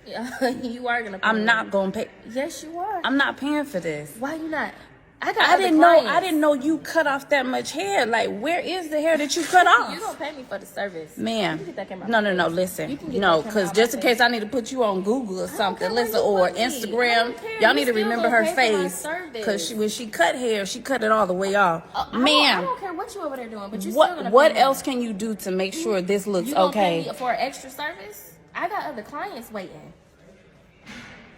You are gonna pay. I'm not gonna pay. Yes, you are. I'm not paying for this. Why you not? I didn't know you cut off that much hair. Like, where is the hair that you cut off? You don't pay me for the service. Ma'am. No, listen. No, because just in case I need to put you on Google or something, listen, or Instagram, y'all need to remember her face. Because when she cut hair, she cut it all the way off. Ma'am. I don't care what you over there doing, but you still gonna what pay else can you do to make sure this looks you okay? Pay me for an extra service? I got other clients waiting.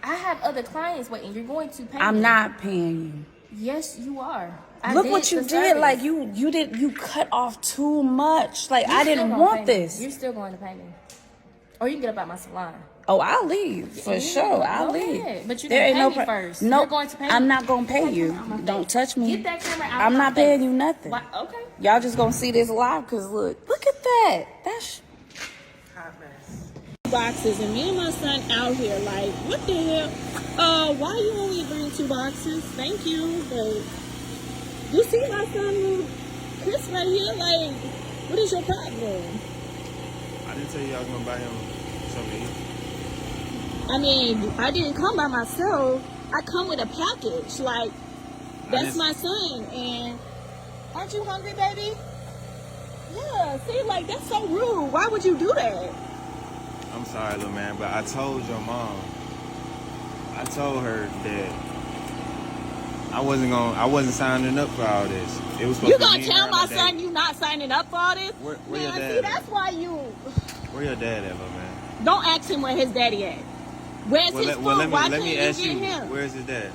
I have other clients waiting. You're going to pay me. I'm not paying you. Yes, you are. Look what you did. Like you cut off too much. Like, I didn't want this. You're still going to pay me. Or you can get up out my salon. Oh, I'll leave for sure. I'll leave. Ahead. But you can pay me first. No, you're going to pay me. I'm not gonna pay you. Don't touch me. Get that camera out. I'm not paying you nothing. Why? Okay. Y'all just gonna see this live because look at that. That's hot mess. Boxes, and me and my son out here like, what the hell? Why you only bring 2 boxes? Thank you, but you see my son Chris right here, like, what is your problem? I didn't tell you I was gonna buy him something to eat. I mean, I didn't come by myself. I come with a package. Like, that's my son, and aren't you hungry, baby? Yeah, see, like, that's so rude. Why would you do that? I'm sorry, little man, but I told your mom. I told her that I wasn't signing up for all this. It was supposed you to be gonna tell my son you not signing up for all this? Where man, your dad see, at? that's why you. Where your dad at, little man? Don't ask him where his daddy at. Where's his phone? Why can't you get him? Where's his dad?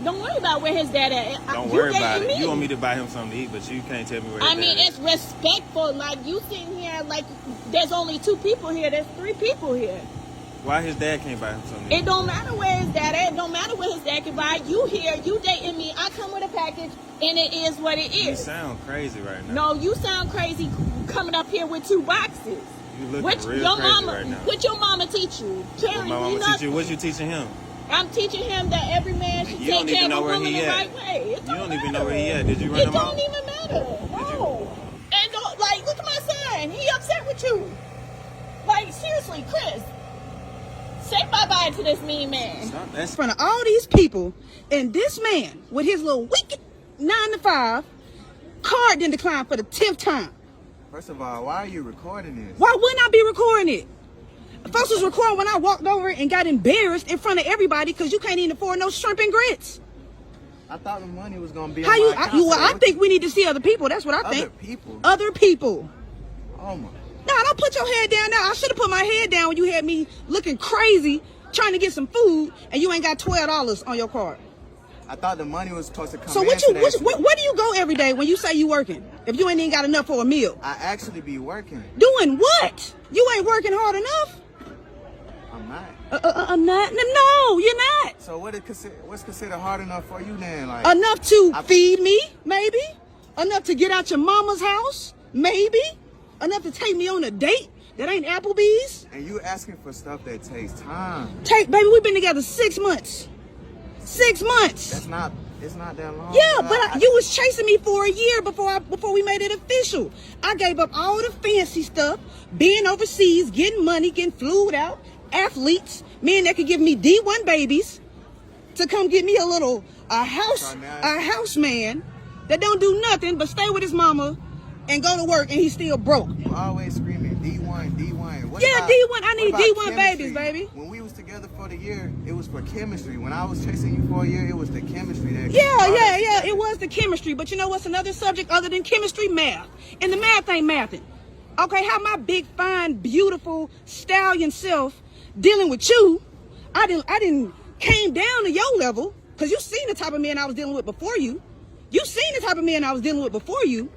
Don't worry about where his dad at. Don't worry about it. You want me to buy him something to eat, but you can't tell me where his dad is. I mean, it's respectful. Like, you sitting here like there's only 2 people here. There's 3 people here. Why his dad can't buy him something to eat? It don't matter where his dad at. It don't matter where his dad can buy. You here, you dating me. I come with a package, and it is what it is. You sound crazy right now. No, you sound crazy coming up here with 2 boxes. You looking real crazy right now. What your mama teach you? What my mama teach you? What you teaching him? I'm teaching him that every man should take care of a woman the right way. You don't even know where he at. Did you run him It out? don't even matter. No. And don't, like, look at my son. He upset with you. Like, seriously, Chris. Say bye-bye to this mean man. In front of all these people, and this man with his little wicked 9 to 5 card didn't decline for the 10th time. First of all, why are you recording this? Why wouldn't I be recording it? Folks was recording when I walked over and got embarrassed in front of everybody because you can't even afford no shrimp and grits. I thought the money was gonna be. I think we need to see other people. That's what I think. Other people. Other people. Oh my. No, don't put your head down now. I should have put my head down when you had me looking crazy trying to get some food and you ain't got $12 on your card. I thought the money was supposed to come. So where do you go every day when you say you working? If you ain't even got enough for a meal? I actually be working. Doing what? You ain't working hard enough? I'm not. I'm not. No, you're not. So what's considered hard enough for you then? Like enough to feed me, maybe. Enough to get out your mama's house, maybe. Enough to take me on a date that ain't Applebee's. And you asking for stuff that takes time. Baby, we've been together 6 months. 6 months. It's not that long. Yeah, but you was chasing me for a year before we made it official. I gave up all the fancy stuff, being overseas, getting money, getting flued out, athletes, men that could give me D1 babies, to come get me a house man that don't do nothing but stay with his mama and go to work, and he's still broke. You always screaming D1. D1. I need D1 babies, baby. When we was together for the year, it was for chemistry. When I was chasing you for a year, it was the chemistry that. Yeah. It was the chemistry. But you know what's another subject other than chemistry? Math. And the math ain't mathing. Okay, how my big, fine, beautiful stallion self dealing with you? I didn't came down to your level because you seen the type of man I was dealing with before you. You seen the type of man I was dealing with before you.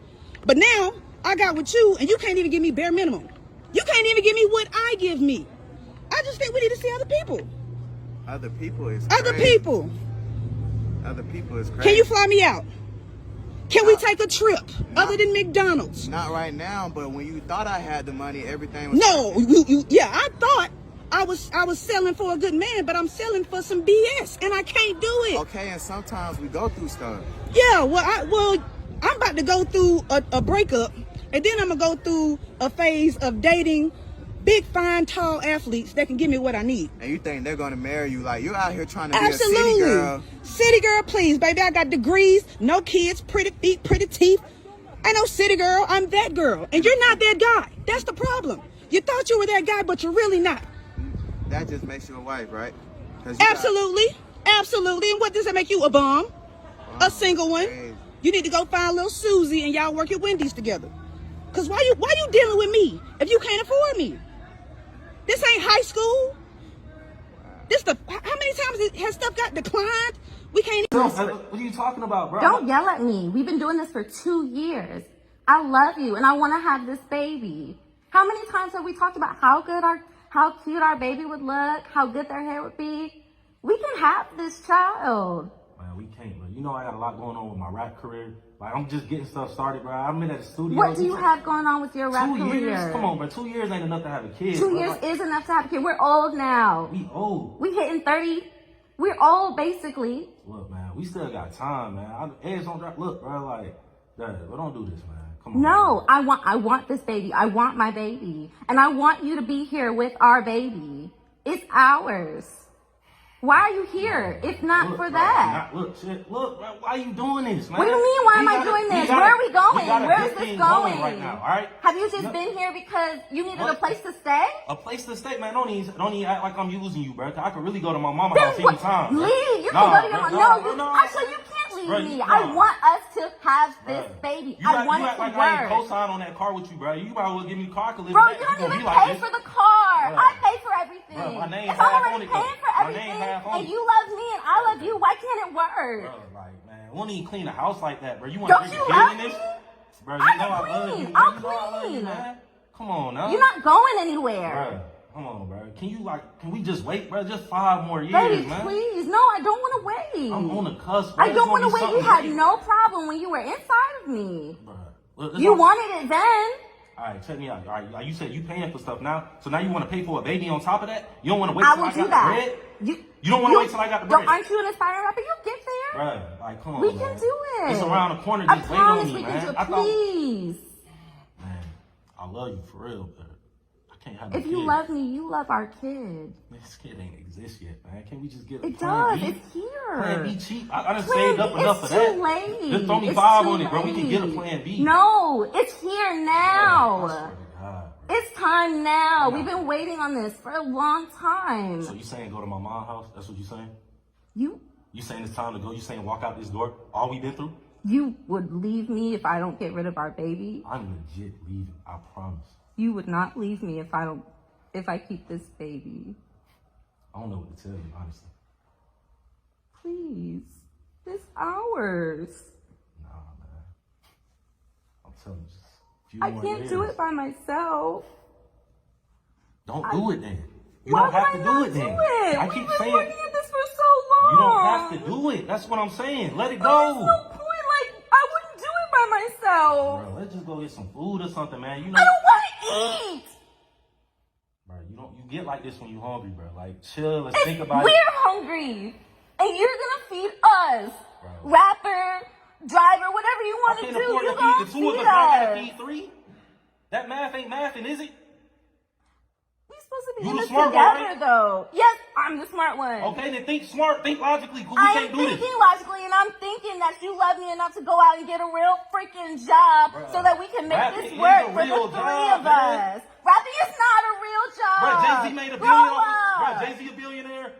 But now I got with you, and you can't even give me bare minimum. You can't even give me what I give me. I just think we need to see other people. Other people is crazy. Other people is crazy. Can you fly me out? Can we take a trip other than McDonald's? Not right now, but when you thought I had the money, everything was. No, I thought I was selling for a good man, but I'm selling for some BS, and I can't do it. Okay, and sometimes we go through stuff. Yeah, I'm about to go through a breakup, and then I'm gonna go through a phase of dating big, fine, tall athletes that can give me what I need. And you think they're gonna marry you? Like, you're out here trying to be Absolutely. a city girl. City girl, please, baby. I got degrees, no kids, pretty feet, pretty teeth. I know city girl. I'm that girl. And you're not that guy. That's the problem. You thought you were that guy, but you're really not. That just makes you a wife, right? Absolutely. Absolutely. And what does that make you? A bum? A single one? Crazy. You need to go find little Susie and y'all work at Wendy's together. Cause why you dealing with me if you can't afford me? This ain't high school. How many times has stuff got declined? We can't even. What are you talking about, bro? Don't yell at me. We've been doing this for 2 years. I love you and I want to have this baby. How many times have we talked about how cute our baby would look, how good their hair would be? We can have this child. Man, we can't, bro. You know I got a lot going on with my rap career. Like, I'm just getting stuff started, bro. I'm in at the studio. What do you have going on with your rap 2 career? years? Come on, bro. 2 years ain't enough to have a kid. 2 years is enough to have a kid. We're old now. We old. We hitting 30. We're old, basically. Look, man, we still got time, man. Eggs don't drop. Look, bro, like, Dad, but don't do this, man. Come on. No, I want this baby. I want my baby. And I want you to be here with our baby. It's ours. Why are you here if not for that? Look, bro, why are you doing this, man? What do you mean, why am I doing this? Where are we going? Where is this going? Right now, all right? Have you just been here because you needed a place to stay? A place to stay, man. Don't even act like I'm using you, bro. I could really go to my mama's house anytime. Leave. You can go to your mama. No, actually, you can't leave me. I want us to have this baby. I want it to work. I ain't co-sign on that car with you, bro. You might as well give me the car. Bro, you don't even pay for the car. I pay for everything. Bro, my name if I'm half already on it, paying for my name everything, half on and it. you love me and I love you, why can't it work? Bro, like, man, won't even clean a house like that, bro. You want Don't to you bring love in me? this? Bro, you I know can I love clean. you. I'll You know I love you, clean. man. Come on, now. You're not going anywhere. Bro, come on, bro. Can we just wait, bro? Just 5 more years, Baby, man. please. No, I don't want to wait. I'm on the cusp, bro. I don't want to wait. You had no problem when you were inside of me. Bro, look, You wanted it then. All right, check me out. All right, you said you paying for stuff now, so now you want to pay for a baby on top of that? You don't want to wait I till will I do got that. the bread? You don't want to wait till I got the bread? Aren't you an aspiring rapper? You'll get there. Bro, like, come on, We man. can do it. It's around the corner. I Just wait on promise me, we man. can do it. I thought, Please. man, I love you for real, but I can't have no If you kid. love me, you love our kid. This kid ain't exist yet, man. Can we just get a It plan does. B? It's here. Plan B cheap. I done Plan saved up B, enough it's for that. too late. Just throw me It's 5 too on it, bro. We can get a late. plan B. No, it's here I now. swear to God. It's time now. We've been waiting on this for a long time. So you saying go to my mom's house? That's what you saying? You saying it's time to go? You saying walk out this door? All we been through? you would leave me if I don't get rid of our baby? I'm legit leaving. I promise. You would not leave me if I keep this baby. I don't know what to tell you, honestly. Please. It's ours. Nah, man. I'm telling you, just a few I more can't years. do it by myself. Don't do it then. You Why don't have would to I do not it then. do it? I We've keep been saying working at this for so long. you don't have to do it. That's what I'm saying. Let it There's go. no point. Like, I wouldn't do it by myself. Bro, let's just go get some food or something, man. You I know, don't want to eat. bro, you get like this when you're hungry, bro. Like, chill. Let's think about We're it. hungry. And you're going to feed us. Bro. Rapper, driver, whatever you I want to can't do, afford you're to going feed to the 2 of feed us. I gotta us. feed 3. That math ain't mathing, is it? We're supposed to be You in the this smart together, one, right? though. Yes, I'm the smart one. Okay, then think smart, think logically. We I can't am do thinking this. logically, and I'm thinking that you love me enough to go out and get a real freaking job Bruh, so that we can make rapping this is work a for the real 3 job, of man. us. Rapping is not a real job. Bro, Jay-Z made $1 Grow billion. up. Bro, Jay-Z a billionaire.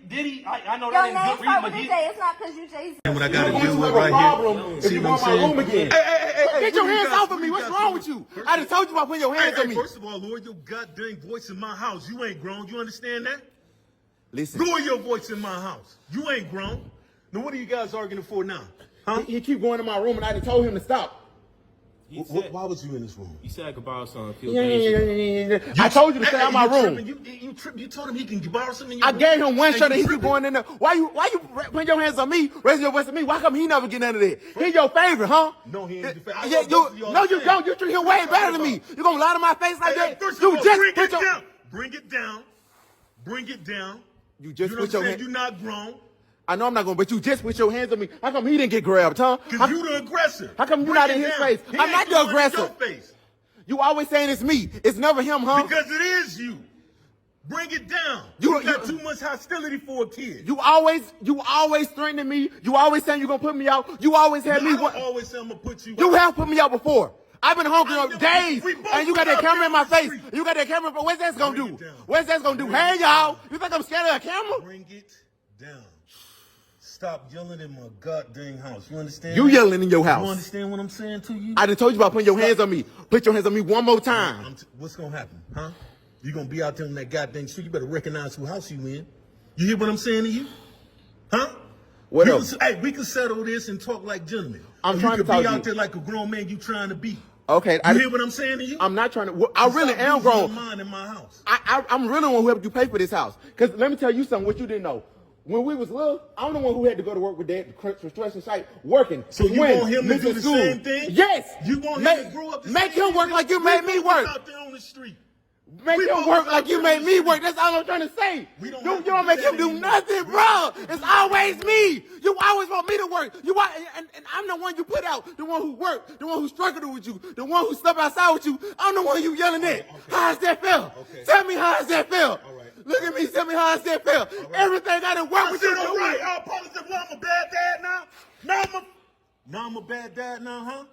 Diddy, I know Your that ain't name good start reason, with but a he... J. It's not because you Jay-Z. What I gotta deal with right here. If you want my room again. Hey, Get your hands off of me. What's wrong with you? I done told you about putting your hands on me. First of all, lower your goddamn voice in my house. You ain't grown. You understand that? Listen. Lower your voice in my house. You ain't grown. Now what are you guys arguing for now? Huh? He keep going in my room, and I done told him to stop. Why was you in this room? You said I could borrow something. Yeah. I told you to stay out my room. You told him he can borrow something. I gave him one shirt and he keep going in there. Why you putting your hands on me, raising your voice at me? Why come he never get none of that? He your favorite, huh? No, he ain't your favorite. Yeah, you don't. You treat him way better than me. You gonna lie to my face like that? First of You all, just bring put it your down. Bring it down. Bring it down. you just You know put what your I'm saying? hands. You're not grown. I know I'm not gonna, but you just put your hands on me. How come he didn't get grabbed, huh? Because you the aggressor. How come you Bring not it in his down. face? He I'm ain't not the going in aggressor. your face. You always saying it's me. It's never him, huh? Because it is you. Bring it down. You got too much hostility for a kid. You always threatening me. You always saying you're gonna put me out. You always had me. I don't always say I'm gonna put you out. You have put me out before. I've been hungry on days, and you got that camera in my face. You got that camera, but what's that gonna do? What's that gonna do? Hey, y'all, you think I'm scared of a camera? Bring it down. Stop yelling in my goddamn house. You understand? You yelling in your house. You understand what I'm saying to you? I done told you about putting your hands on me. Put your hands on me one more time. What's gonna happen, huh? You gonna be out there on that goddamn street. You better recognize who house you in. You hear what I'm saying to you? Huh? What else? Hey, we can settle this and talk like gentlemen. I'm trying to talk to you. You could be out there like a grown man you trying to be. Okay. You hear what I'm saying to you? I'm not trying to. I really am grown. Your mind in my house. I'm really the one who helped you pay for this house. Because let me tell you something, what you didn't know. When we was little, I'm the one who had to go to work with Dad, the construction site, working. So you want him to do the same thing? Yes. You want him to grow up the Make him work like you made me work. Out there on the street. Make him work like you made me work. That's all I'm trying to say. You don't make him do nothing, bro. It's always me. You always want me to work. And I'm the one you put out, the one who worked, the one who struggled with you, the one who stepped outside with you. I'm the one you yelling at. How's that feel? Tell me how's that feel. Look at me, tell me how's that feel. Everything I done work with you. All right, I apologize. Well, I'm a bad dad now. Now I'm a bad dad now, huh?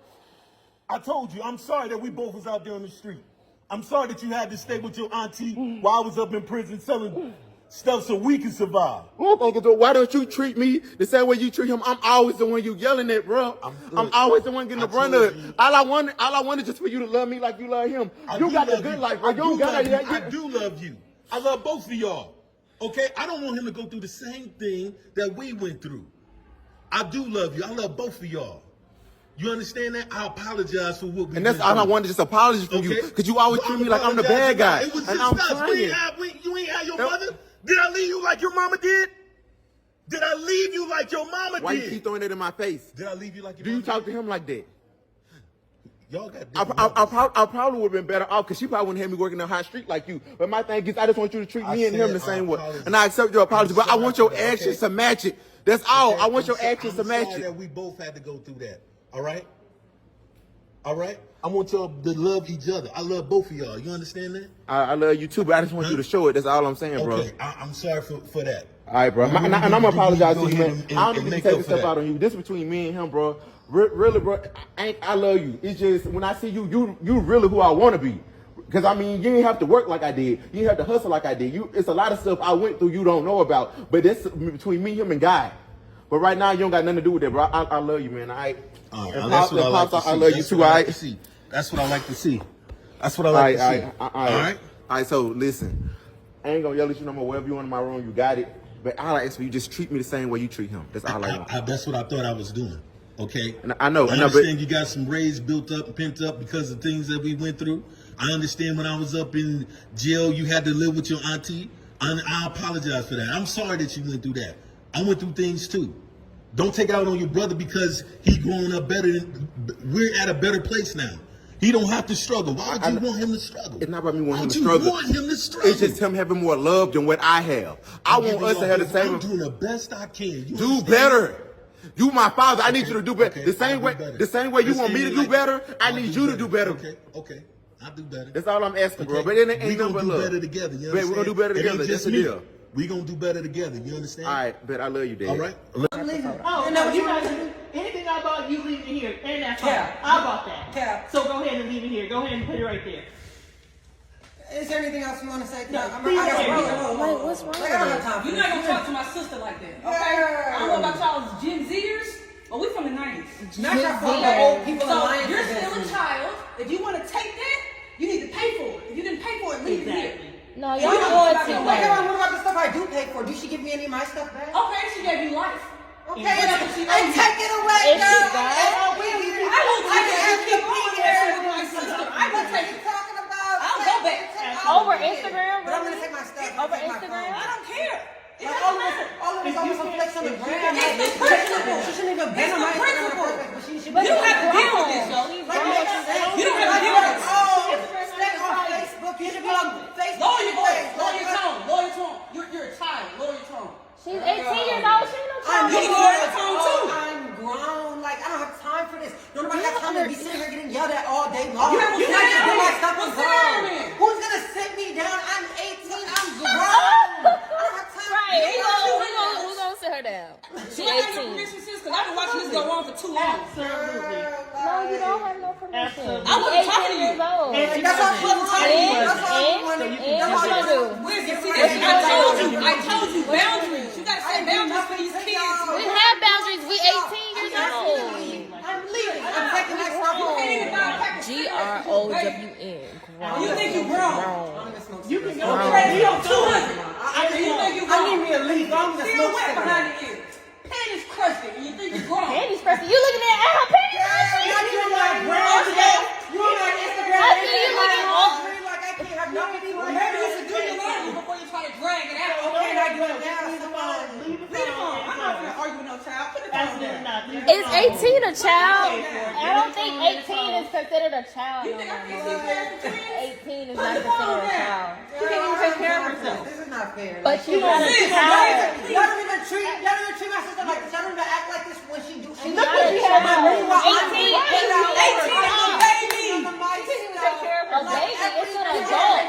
I told you, I'm sorry that we both was out there on the street. I'm sorry that you had to stay with your auntie while I was up in prison selling stuff so we can survive. Why don't you treat me the same way you treat him? I'm always the one you yelling at, bro. I'm always the one getting the brunt of it. All I wanted just for you to love me like you love him. You got the good life, bro. I do love you. I love both of y'all. Okay? I don't want him to go through the same thing that we went through. I do love you. I love both of y'all. You understand that? I apologize for what we did. And that's all I wanted, just apology from you. Because you always treat me like I'm the bad guy. It was just I'm us. trying. You ain't had your mother? Did I leave you like your mama did? Did I leave you like your mama did? Why you keep throwing it in my face? Did I leave you like your mama did? Do you talk to him like that? Y'all got I probably would have been better off because she probably wouldn't have me working in a high street like you. But my thing is, I just want you to treat me and him the same way. And I accept your apology, but I want your actions to match it. That's all. I want your actions to match it. That we both had to go through that. All right? All right? I want y'all to love each other. I love both of y'all. You understand that? I love you too, but I just want you to show it. That's all I'm saying, bro. Okay, I'm sorry for that. All right, bro. And I'm going to apologize to you, man. I don't need to take this stuff out on you. This is between me and him, bro. Really, bro, I love you. It's just, when I see you, you really who I want to be. Because, I mean, you didn't have to work like I did. You didn't have to hustle like I did. It's a lot of stuff I went through you don't know about. But that's between me, him, and God. But right now, you don't got nothing to do with that, bro. I love you, man. All right? That's what I like to see. I love you too, all right? That's what I like to see. That's what I like to see. All right? All right, so listen. I ain't going to yell at you no more. Wherever you want in my room, you got it. But all I ask for you, just treat me the same way you treat him. That's all I want. That's what I thought I was doing. Okay? And I know. I understand you got some rage built up and pent up because of things that we went through. I understand when I was up in jail, you had to live with your auntie. I apologize for that. I'm sorry that you went through that. I went through things too. Don't take it out on your brother because he growing up better. We're at a better place now. He don't have to struggle. Why would you want him to struggle? It's not about me wanting him to struggle. Want him to struggle? It's just him having more love than what I have. I want us to have the same. I'm doing the best I can. Do better. You my father. I need you to do better. The same way you want me to do better, I need you to do better. Okay. I'll do better. That's all I'm asking, bro. But it ain't nothing but love. We're going to do better together. You understand? We're going to do better together. That's the deal. We're going to do better together. You understand? All right, but I love you, Dad. All right? I'm leaving. Oh, no, you guys, anything I bought, you leave it here. And that's fine. I bought that. Cap. So go ahead and leave it here. Go ahead and put it right there. Is there anything else you want to say? No, what's wrong? I don't have time for You're not going to talk to my sister like that, okay? I don't know about y'all Gen Zers, but we from the 90s. Not your fault that old people So are lying. you're still a child. If you want to take that, you need to pay for it. If you didn't pay for it, leave it here. No, y'all going to What about the stuff I do pay for? Did she give me any of my stuff back? Okay, she gave you life. Okay, and take it away, If she girl. does, I will take it. My sister. I will take it. Talking about? I'll go back. over Instagram, But I'm gonna take my stuff. over Instagram. I don't care. It Like doesn't matter. all of this almost flex on the ground. It's the principle. She shouldn't even been It's on my the Instagram in the principle. first place, but she should You don't have to deal with grown. this, yo. He's Like, grown. makes sense. You don't have to deal with this. Stay on Facebook. You should be on Facebook. Lower your voice. Lower your tone. Lower your tone. You're a child. Lower your tone. She's 18 years old. She ain't no I'm child. You can lower your tone too. I'm grown. Like, I don't have time for this. Don't nobody have time to be sitting here getting yelled at all day long. You You have gotta to do my sit stuff down. on Sit down, time. man. Who's gonna sit me down? I'm 18. I'm grown. I don't have time. Right. to Who gonna sit her down? She Do I have your 18. permission, sis? Because I've been watching this go on for too long. Absolutely. No, you don't have no permission. I wasn't talking to you. Years old. And That's all she was talking And- That's all she and- wanted. and That's all what you she do? wanted. Listen, see, Yes, I told you boundaries. You gotta set boundaries for these kids. We have boundaries. We 18 years old. I'm leaving. I'm taking that stuff You can't even buy a home. package. GROWN. You think you grown? you can go You ready to go 200? I You think you I need grown? me a leaf. I'm just Still no wet cigarette. behind the ear. Panties crusted, and you think you're grown? Panties first. You looking at her panties? You on my brand today? You on my Instagram? I see you looking all like I can't have nothing to do with Maybe you should do your laundry before you try to drag it out. Okay, I do it now. Come on. Leave the phone. I'm not gonna argue with no child. Put the phone down. Is 18 a child? I don't think 18 is considered a child. You think I can't see parents for 18 is not considered a child. She can't even take care of herself. This is not fair. But you are a child. Y'all don't even treat my sister like this. Y'all don't even act like this when she do. She Look what she has on. 18 18 is a baby. A baby is an adult.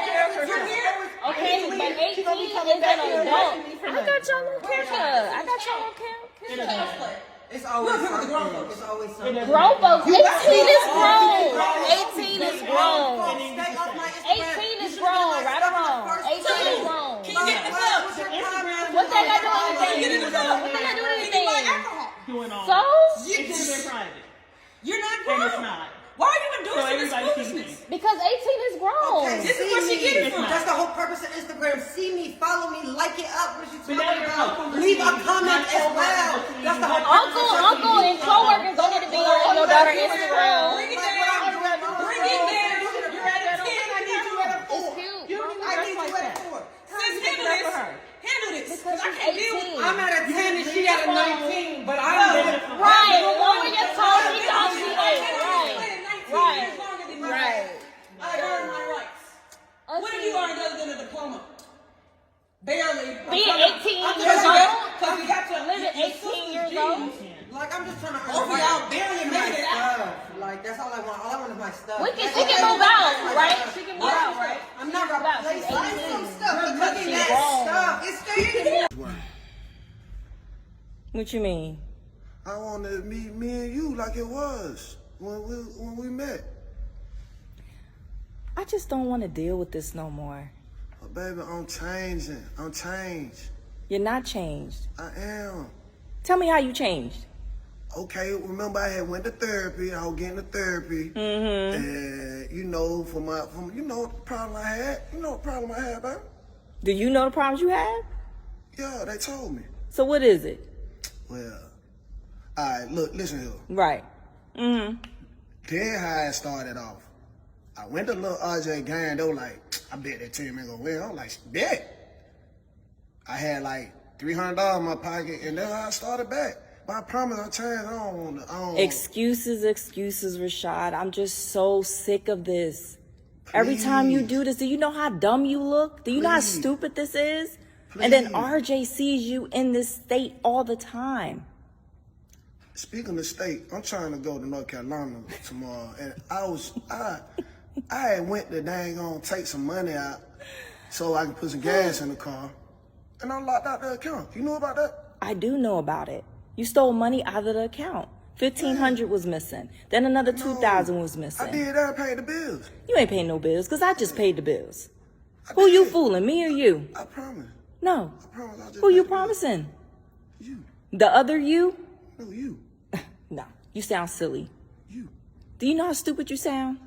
Okay, but 18 is an adult. I got y'all on camera. I got y'all on camera. It's always something. It's always something. Grown folks. 18 is grown. 18 is grown. Stay off my Instagram. 18 is grown. Right or wrong? 18 is grown. Can you get in the club? What that got to do with anything? What that got to do with Can you buy anything? alcohol? Doing all So? it should have been private. You're not And grown. it's not. Why are you endorsing So this everybody can foolishness? see. Because 18 is grown. Okay, This is where she see get it me. from. That's the whole purpose of Instagram. See me, follow me, like it up. What you But now talking you're about? welcome to Leave a see comment my as well. coworkers That's the whole Uncle, and co-workers don't need to be on your daughter's Instagram. Bring it down. Bring it down. You're at a 10. I need you at a 4. It's cute. I need you at a 4. Sis, handle this. Handle this. Because I she's can't deal with 18. I'm at a 10 and she at a 19, but I'm Right. Lower your tone. She thought she ate. Right. Right. I earned my rights. What have you earned other than a diploma? Barely. Being 18 years Because old. you got your Living 18 years old. like, I'm just trying to Both of y'all barely my made it out. stuff. Like, that's all I want. All I want is my stuff. She can move out, right? She can move out, right? I'm not replacing some stuff. You're Look at that grown. stuff. It's staying here. What you mean? I want to meet me and you like it was when we met. I just don't want to deal with this no more. But baby, I'm changing. I'm changed. You're not changed. I am. Tell me how you changed. Okay, remember I had went to therapy. I was getting to therapy. And you know, from you know the problem I had. You know what problem I had, baby? Do you know the problems you have? Yeah, they told me. So what is it? Well, all right, look, listen here. Right. Then how it started off. I went to little RJ game. They were like, I bet that team ain't gonna win. I'm like, bet. I had like $300 in my pocket, and then I started back. But I promise I changed. I don't want to. Excuses, Rashad. I'm just so sick of this. Every time you do this, do you know how dumb you look? Do you know how stupid this is? And then RJ sees you in this state all the time. Speaking of state, I'm trying to go to North Carolina tomorrow, and I had went to dang on take some money out so I can put some gas in the car, and I locked out the account. You know about that? I do know about it. You stole money out of the account. $1,500 was missing. Then another $2,000 was missing. I did that and paid the bills. You ain't paying no bills, because I just paid the bills. Who you fooling, me or you? I promise. No. I promise I just Who you paid the bills. promising? You. The other you? No, you. No. You sound silly. You. Do you know how stupid you sound?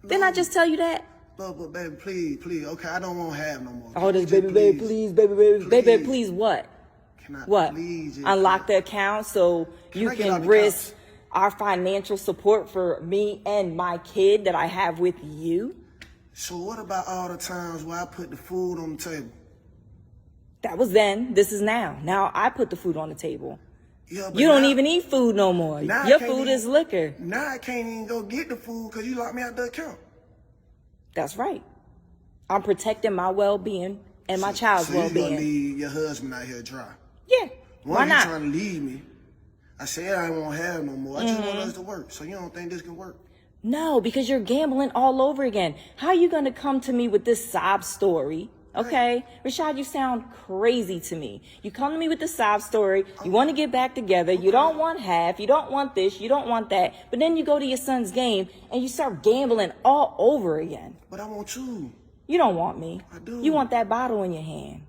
Didn't I just tell you that? No, but baby, please. Okay, I don't want to have no more. Oh, this Just baby, please, what? Can I What? please just Unlock the account so you I get out can the risk our financial support for me and my kid that I have with you? So what about all the times where I put the food on the table? That was then. This is now. Now I put the food on the table. Yeah, but You don't now- even eat food no more. now I Your can't food even- is liquor. Now I can't even go get the food because you locked me out the account. That's right. I'm protecting my well-being and my child's So you gonna well-being. leave your husband out here dry? Yeah. Why One, not? you trying to leave me. I said I won't have no more. I just want us to work. So you don't think this can work? No, because you're gambling all over again. How are you going to come to me with this sob story? Okay, Rashad, you sound crazy to me. You come to me with the sob story. You want to get back together. You don't want half. You don't want this. You don't want that. But then you go to your son's game and you start gambling all over again. But I want you. You don't want me. I do. You want that bottle in your hand.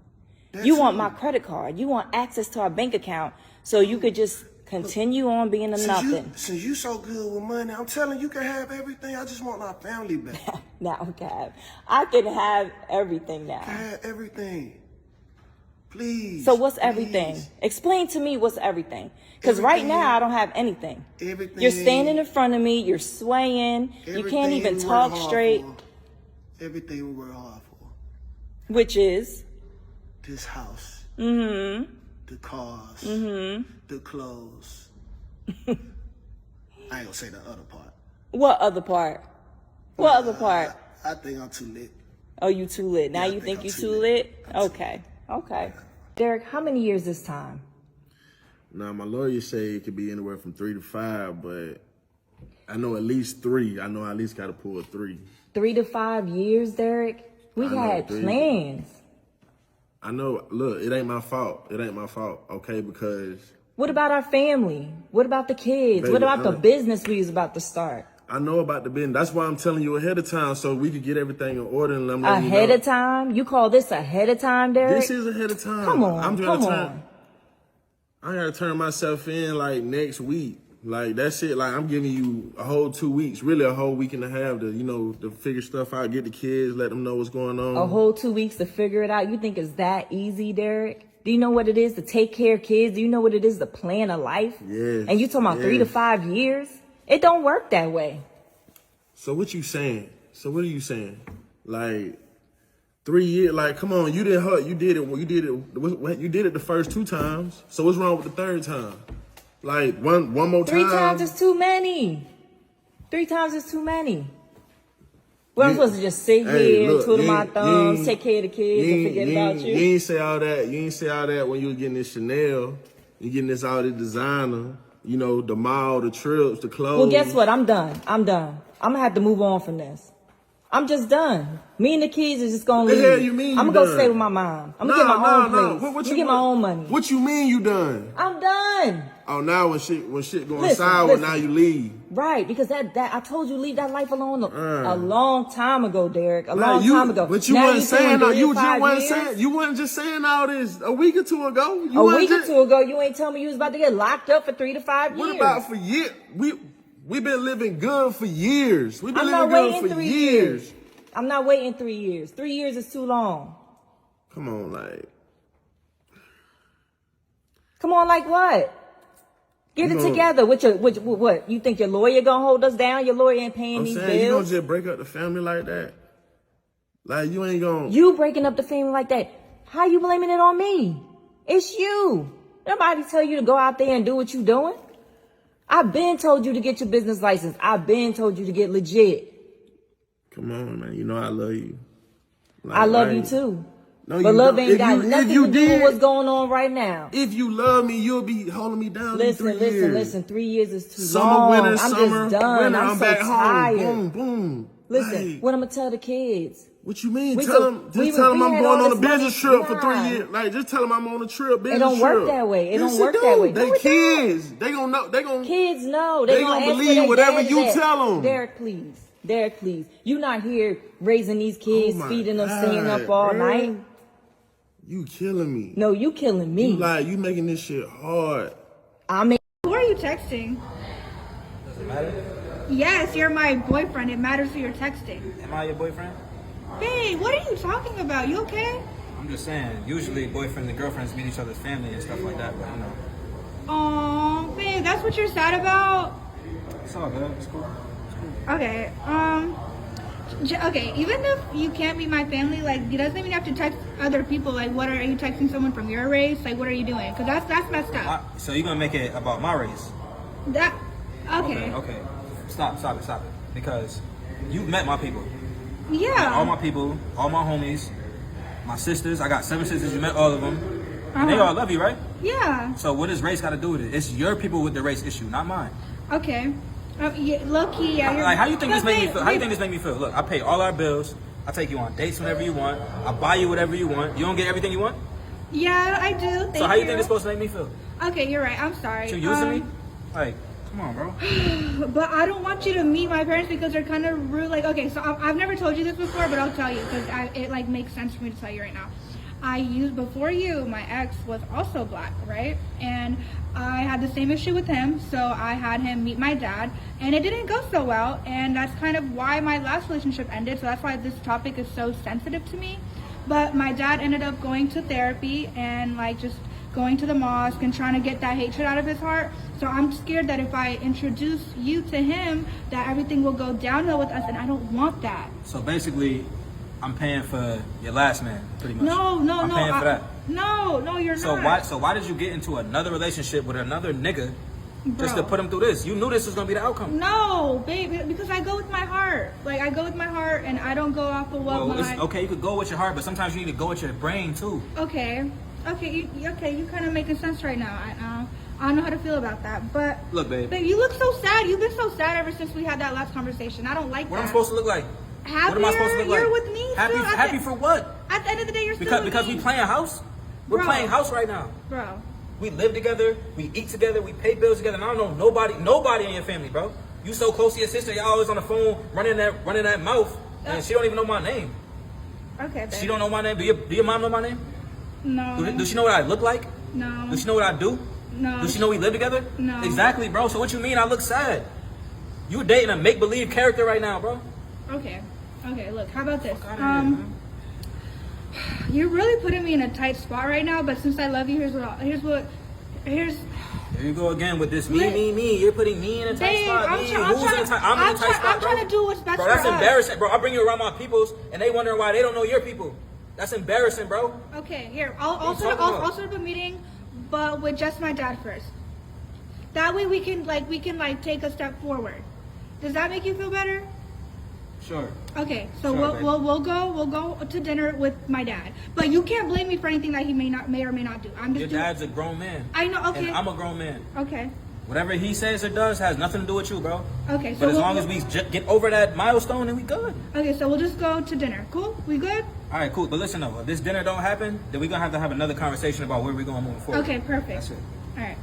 That's You want it. my credit card. You want access to our bank account so you could just continue on being a nothing. Since you so good with money, I'm telling you can have everything. I just want my family back. Now, Gab, I can have everything now. I can have everything. Please. So what's everything? Explain to me what's everything. Because right now I don't have anything. Everything. You're standing in front of me. You're swaying. You can't even talk straight. Everything we work hard for. Which is? This house. Mm-hmm. The cars. Mm-hmm. The clothes. I ain't gonna say the other part. What other part? What other part? I think I'm too lit. Oh, you too lit. Now you think you too lit? Okay. Okay. Derek, how many years this time? Now, my lawyer say it could be anywhere from 3 to 5, but I know at least 3. I know I at least got to pull 3. 3 to 5 years, Derek? We had plans. I know. Look, it ain't my fault. It ain't my fault, okay? Because... What about our family? What about the kids? Baby, what about the business we was about to start? I know about the business. That's why I'm telling you ahead of time so we could get everything in order and let them Ahead of time? You call this ahead of time, Derek? This is ahead of time. Come on, I gotta turn myself in like next week. Like that's it. Like I'm giving you a whole 2 weeks, really a whole week and a half to, to figure stuff out, get the kids, let them know what's going on. A whole 2 weeks to figure it out? You think it's that easy, Derek? Do you know what it is to take care of kids? Do you know what it is to plan a life? Yes. And you talking about 3 to 5 years? It don't work that way. So what you saying? So what are you saying? Like 3 years? Like come on, you didn't hurt. You did it. You did it the first 2 times. So what's wrong with the 3rd time? Like one more time. 3 times is too many. 3 times is too many. Well, I'm supposed to just sit here, twiddle my thumbs, take care of the kids, and forget about you. You ain't say all that. You ain't say all that when you was getting this Chanel. You getting this all this designer. The mall, the trips, the clothes. Well, guess what? I'm done. I'm gonna have to move on from this. I'm just done. Me and the kids is just gonna leave. What the hell you mean I'm gonna go stay with my mom. I'm gonna get my own place. I'm gonna get my own money. What you mean you done? I'm done. Oh, now when shit going sour, now you leave. Right, because that I told you leave that life alone a long time ago, Derek. A long time ago. But you wasn't saying no. You wasn't just saying all this a week or 2 ago. A week or 2 ago, you ain't tell me you was about to get locked up for 3 to 5 years. What about for years? We've been living good for years. We've been living good for years. I'm not waiting 3 years. 3 years is too long. Come on, like. Come on, like what? Get it together. What? You think your lawyer gonna hold us down? Your lawyer ain't paying these bills. You gonna just break up the family like that? Like you ain't gonna. You breaking up the family like that? How you blaming it on me? It's you. Nobody tell you to go out there and do what you doing. I've been told you to get your business license. I've been told you to get legit. Come on, man. I love you. Like, I love you too. No, but love ain't got nothing to do with what's going on right now. If you love me, you'll be holding me down. Listen. 3 years is too Summer, long. winter, I'm summer, just done. winter, I'm so back tired. Home. Boom. Listen, what I'm gonna tell the kids? What you mean? Tell them I'm going on a business trip for 3 years. Like, just tell them I'm on a trip, business trip. It don't work that way. It don't work that way. They kids. They gonna know. They gonna. Kids know. They gonna believe whatever you tell them. Derek, please. You not here raising these kids, feeding them, staying up all night. You killing me. No, you killing me. You making this shit hard. Who are you texting? Does it matter? Yes, you're my boyfriend. It matters who you're texting. Am I your boyfriend? Hey, what are you talking about? You okay? I'm just saying, usually boyfriends and girlfriends meet each other's family and stuff like that, but Oh, babe, that's what you're sad about? It's all good. It's cool. Okay, okay, even if you can't be my family, it doesn't even have to text other people. What are you texting someone from your race? What are you doing? Because that's messed up. So you're going to make it about my race? Okay. Stop it. Because you met my people. Yeah. All my people, all my homies, my sisters. I got 7 sisters. You met all of them. And they all love you, right? Yeah. So what does race got to do with it? It's your people with the race issue, not mine. Okay. Yeah, low key, yeah. Like, how you think this make me feel? How you think this make me feel? Look, I pay all our bills. I take you on dates whenever you want. I buy you whatever you want. You don't get everything you want? Yeah, I do. So how you think it's supposed to make me feel? Okay, you're right. I'm sorry. You using me? Like, come on, bro. But I don't want you to meet my parents because they're kind of rude. Like, okay, so I've never told you this before, but I'll tell you because it like makes sense for me to tell you right now. Before you, my ex was also black, right? And I had the same issue with him, so I had him meet my dad, and it didn't go so well, and that's kind of why my last relationship ended, so that's why this topic is so sensitive to me. But my dad ended up going to therapy and like just going to the mosque and trying to get that hatred out of his heart. So I'm scared that if I introduce you to him, that everything will go downhill with us, and I don't want that. So basically, I'm paying for your last man, pretty much. No, I'm paying for that. No, you're not. So why did you get into another relationship with another nigga just to put him through this? You knew this was gonna be the outcome. No, babe, because I go with my heart. Like, I go with my heart, and I don't go off of what my... Okay, you could go with your heart, but sometimes you need to go with your brain, too. Okay, you kind of making sense right now. I don't know how to feel about that, but... Look, babe. Babe, you look so sad. You've been so sad ever since we had that last conversation. I don't like What that. I'm supposed to look like? Happier, what am I supposed to look like? You're with me. Happy for what? At the end of the day, you're still Because with me. we playing house? We're playing house right now. Bro. We live together, we eat together, we pay bills together, and I don't know nobody in your family, bro. You so close to your sister, y'all always on the phone running that mouth, and she don't even know my name. Okay, babe. She don't know my name. Do your mom know my name? No. Do she know what I look like? No. Does she know what I do? No. Does she know we live together? No. Exactly, bro. So what you mean I look sad? You dating a make-believe character right now, bro. Okay, look, how about this? You're really putting me in a tight spot right now, but since I love you, here's Here you go again with this me. You're putting me in a tight spot. I'm in a tight spot, I'm trying to do what's best bro, for us. that's embarrassing, bro. I bring you around my peoples, and they wondering why they don't know your people. That's embarrassing, bro. Okay, here, I'll set up a meeting, but with just my dad first. That way we can take a step forward. Does that make you feel better? Sure. Okay, so Sure, we'll go to dinner with my dad, but you can't blame me for anything that he may or may not do. Your dad's a grown man. I know. Okay. And I'm a grown man. Okay. Whatever he says or does has nothing to do with you, bro. Okay. So but as long as we get over that milestone, then we good. Okay, so we'll just go to dinner. Cool? We good? All right, cool. But listen though, if this dinner don't happen, then we're gonna have to have another conversation about where we're going moving forward. Okay, perfect. That's it. All right.